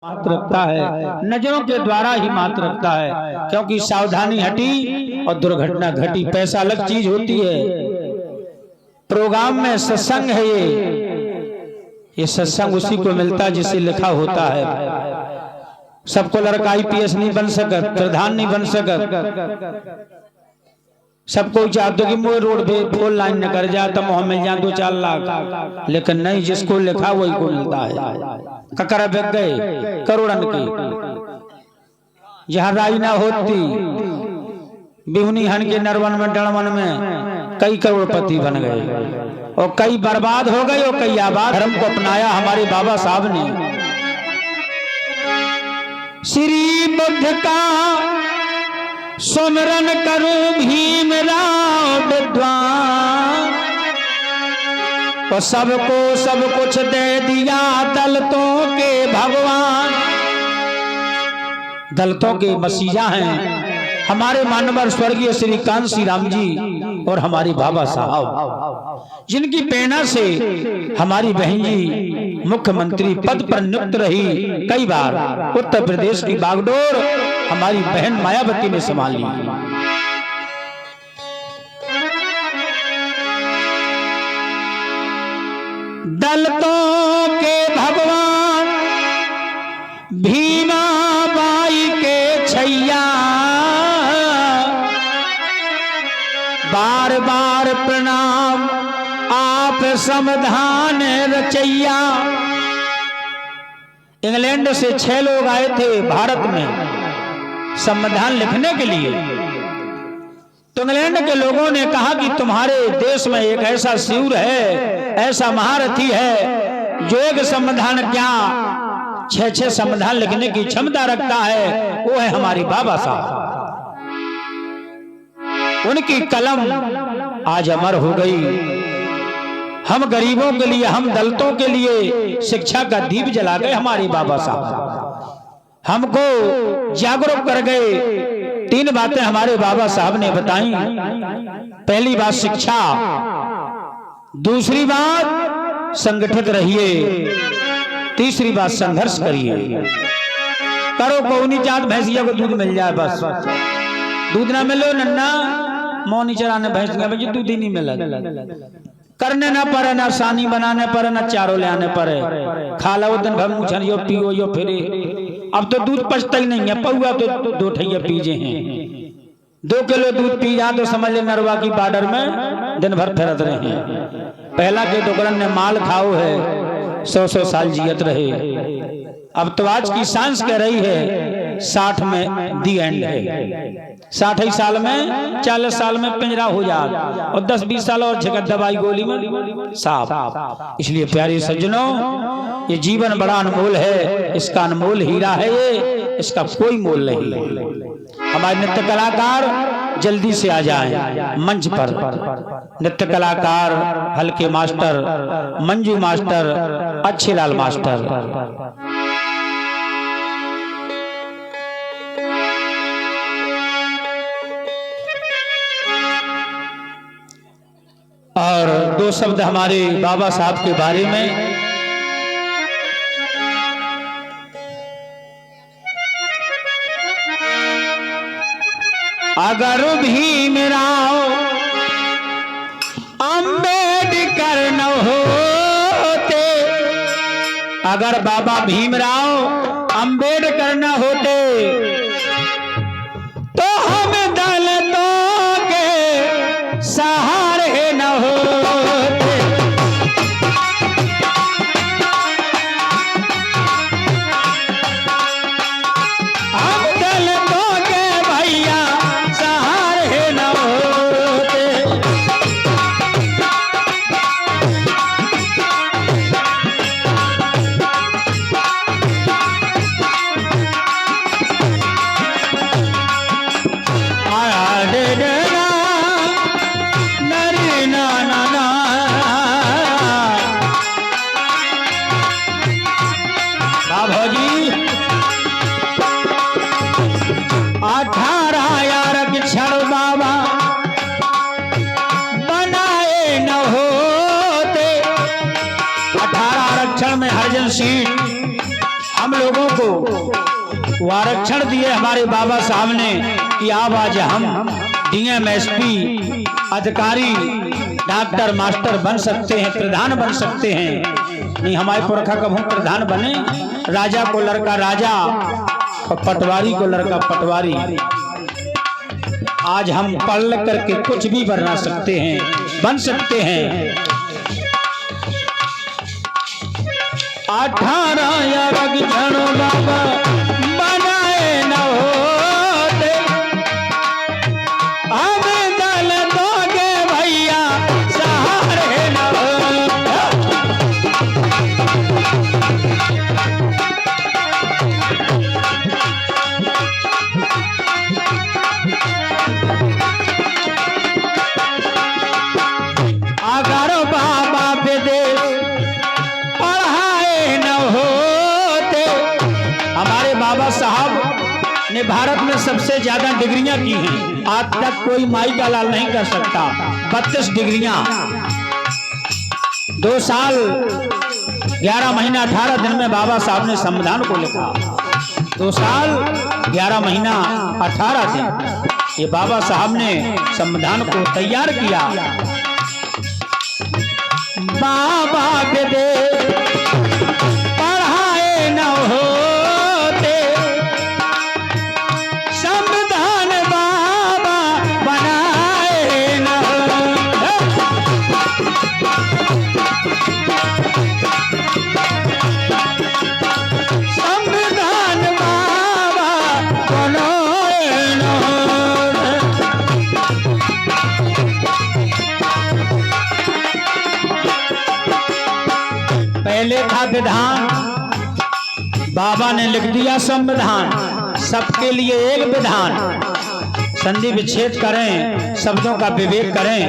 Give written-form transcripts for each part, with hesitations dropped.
मात्र रखता है, नजरों के द्वारा ही मात्र रखता है, क्योंकि सावधानी हटी और दुर्घटना घटी। पैसा अलग चीज होती है। प्रोग्राम में सत्संग है, ये सत्संग उसी को मिलता है जिसे लिखा होता है। सबको लड़का IPS नहीं बन सकत, प्रधान नहीं बन सकत। सबको चाहते कि मोह रोड पे 4 लाइन न कर जाए तो मोह मिल जाए 2-4 लाख, लेकिन नहीं, जिसको लिखा वही को मिलता है। ककरा बिक गए करोड़न की, जहाँ राई ना होती बिहुनी हन के नरवन में डड़वन में कई करोड़पति बन गए और कई बर्बाद हो गए और कई आबाद। धर्म को अपनाया हमारे बाबा साहब ने। श्री बुद्ध का सुमरन करूं भीमराव विद्वान, और सबको सब कुछ दे दिया दलितों के भगवान। दलितों के मसीहा हैं हमारे मानवर स्वर्गीय श्री कांसी राम जी और हमारी बाबा साहब, जिनकी प्रेरणा से हमारी बहन जी मुख्यमंत्री पद पर नियुक्त रही। कई बार उत्तर प्रदेश की बागडोर हमारी बहन मायावती ने संभाली। दलितों के भगवान भीमा बाई के छैया, बार बार प्रणाम आप संविधान रचैया। इंग्लैंड से 6 लोग आए थे भारत में संविधान लिखने के लिए। तो इंग्लैंड के लोगों ने कहा कि तुम्हारे देश में एक ऐसा शूर है, ऐसा महारथी है जो एक संविधान क्या 6-6 संविधान लिखने की क्षमता रखता है, वो है हमारी बाबा साहब। उनकी कलम आज अमर हो गई। हम गरीबों के लिए, हम दलितों के लिए शिक्षा का दीप जला गए हमारे बाबा साहब। हमको जागरूक कर गए। 3 बातें हमारे बाबा साहब ने बताई। पहली बात शिक्षा, दूसरी बात संगठित रहिए, तीसरी बात संघर्ष करिए। करो कोनी चाँद भैंसिया को दूध मिल जाए, बस दूध ना मिलो नन्ना मौनी चराने भैंसिया बच्चे दूध ही नहीं मिला। करने ना पड़े, ना सानी बनाने पड़े, ना चारों ले आने पड़े। खा लो दिन भर मुझे यो पियो यो फिरे। अब तो दूध पचता ही नहीं है, पौआ तो 2 ठैया पीजे हैं। 2 किलो दूध पी जा तो समझ ले नरवा की बॉर्डर में दिन भर फिरत रहे हैं। पहला के टुकड़न ने माल खाओ है 100-100 साल जियत रहे। अब तो आज की साइंस कह रही है 60 में दी एंड है। 60 साल में 40 साल में पिंजरा हो जाए और 10-20 साल और जगह दवाई गोली में साफ। इसलिए प्यारे सज्जनों, ये जीवन बड़ा अनमोल है, इसका अनमोल हीरा है ये, इसका कोई मोल नहीं। हमारे नृत्य कलाकार जल्दी से आ जाएं मंच पर। नृत्य कलाकार हल्के मास्टर, मंजू मास्टर, अच्छे लाल मास्टर। और 2 शब्द हमारे बाबा साहब के बारे में। अगर भीमराव अंबेडकर न होते, अगर बाबा भीमराव अंबेडकर न होते तो हम दलितों के सहारे न होते। हम दलितों के भैया सहारे न होते। वो आरक्षण दिए हमारे बाबा साहब ने कि आप आज हम डीएम एसपी अधिकारी डॉक्टर मास्टर बन सकते हैं, प्रधान बन सकते हैं। नहीं, हमारे पुरखा कब हम प्रधान बने, राजा को लड़का राजा और पटवारी को लड़का पटवारी। आज हम पढ़ करके कुछ भी बना सकते हैं, बन सकते हैं। 18 या रगजण बाबा बनाए न होते, अब दल दोगे भैया सहारे न अगर बाबा विदेश पढ़ाए न होते। हमारे बाबा साहब ने भारत में सबसे ज्यादा डिग्रियां की हैं, आज तक कोई माई का लाल नहीं कर सकता। 32 डिग्रियां, 2 साल 11 महीना 18 दिन में बाबा साहब ने संविधान को लिखा। 2 साल 11 महीना 18 दिन ये बाबा साहब ने संविधान को तैयार किया। बाबा के दे पढ़ाए न होते, संविधान बाबा बनाए न होते। संविधान बाबा बनाए न होते। पहले था विधान, बाबा ने लिख दिया संविधान, सबके लिए एक विधान। संधि विच्छेद करें, शब्दों का विवेक करें,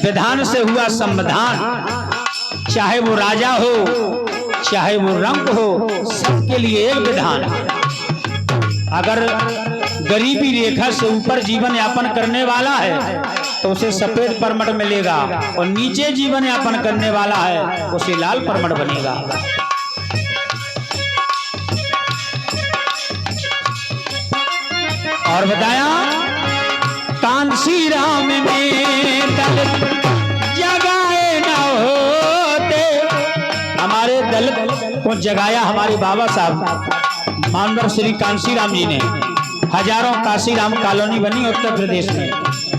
विधान से हुआ संविधान। चाहे वो राजा हो, चाहे वो रंग हो, सबके लिए एक विधान। अगर गरीबी रेखा से ऊपर जीवन यापन करने वाला है तो उसे सफेद परमट मिलेगा, और नीचे जीवन यापन करने वाला है उसे लाल परमट बनेगा। और बताया कांसी राम में दलित जगाए न होते। हमारे दलित को जगाया हमारे बाबा साहब मानवर श्री कांसी राम जी ने। हजारों काशी राम कॉलोनी बनी उत्तर प्रदेश में,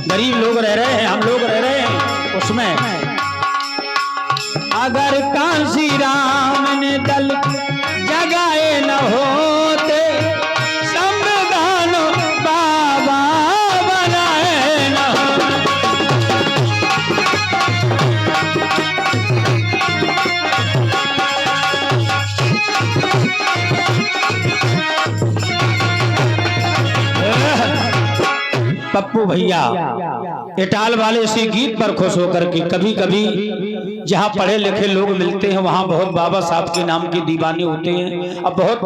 गरीब लोग रह रहे हैं, हम लोग रह रहे हैं उसमें। अगर कांसी राम ने दल जगाए न होते, संविधान बाबा बनाए न होते। पप्पू भैया इटाल वाले इसी गीत पर खुश होकर के कभी कभी जहाँ पढ़े लिखे लोग मिलते हैं वहाँ बहुत बाबा साहब के नाम के दीवाने होते हैं, अब बहुत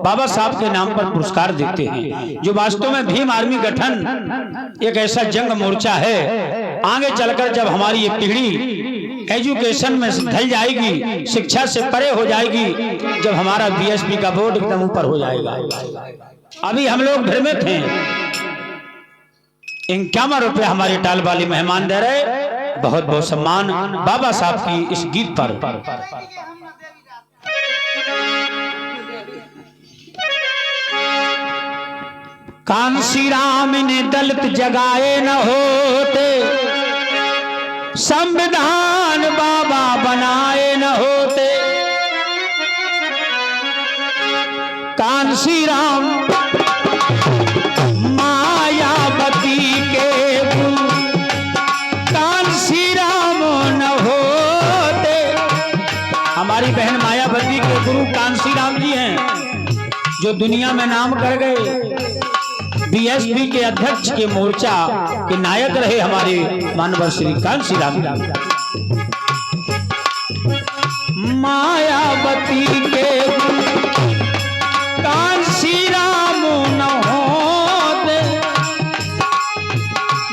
बाबा साहब के नाम पर पुरस्कार देते हैं। जो वास्तव में भीम आर्मी गठन एक ऐसा जंग मोर्चा है, आगे चलकर जब हमारी ये पीढ़ी एजुकेशन में ढल जाएगी, शिक्षा से परे हो जाएगी, जब हमारा बीएसपी का बोर्ड एकदम ऊपर हो जाएगा। अभी हम लोग भ्रमित हैं। 51 रुपए हमारे टाल वाले मेहमान दे रहे, बहुत बहुत सम्मान बाबा साहब की इस गीत पर। कांसी राम ने दलित जगाए न होते, संविधान बाबा बनाए न होते। कांसी राम मायावती के गुरु कांसी राम न होते। हमारी बहन मायावती के गुरु कांसी राम जी हैं, जो दुनिया में नाम कर गए। बीएसपी के अध्यक्ष के मोर्चा के नायक रहे हमारे मानवर श्री कांसी राम जी। मायावती के कांसी राम न होते,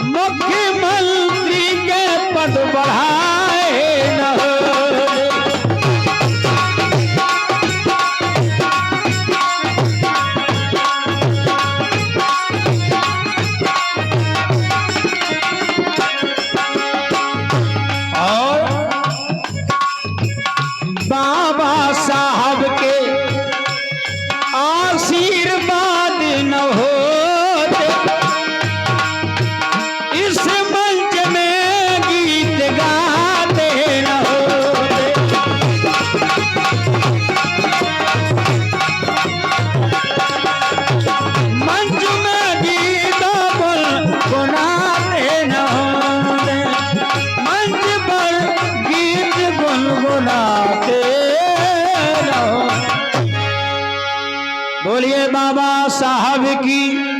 मुख्यमंत्री के पद बढ़ाए न होते। बाबा साहब के आशीर्वाद न होते इस मंच में गीत गाते न होते। मंच में गीत गुनगुनाते न होते, मंच पर गीत गुनगुनाते न होते। बोलिए बाबा साहब की।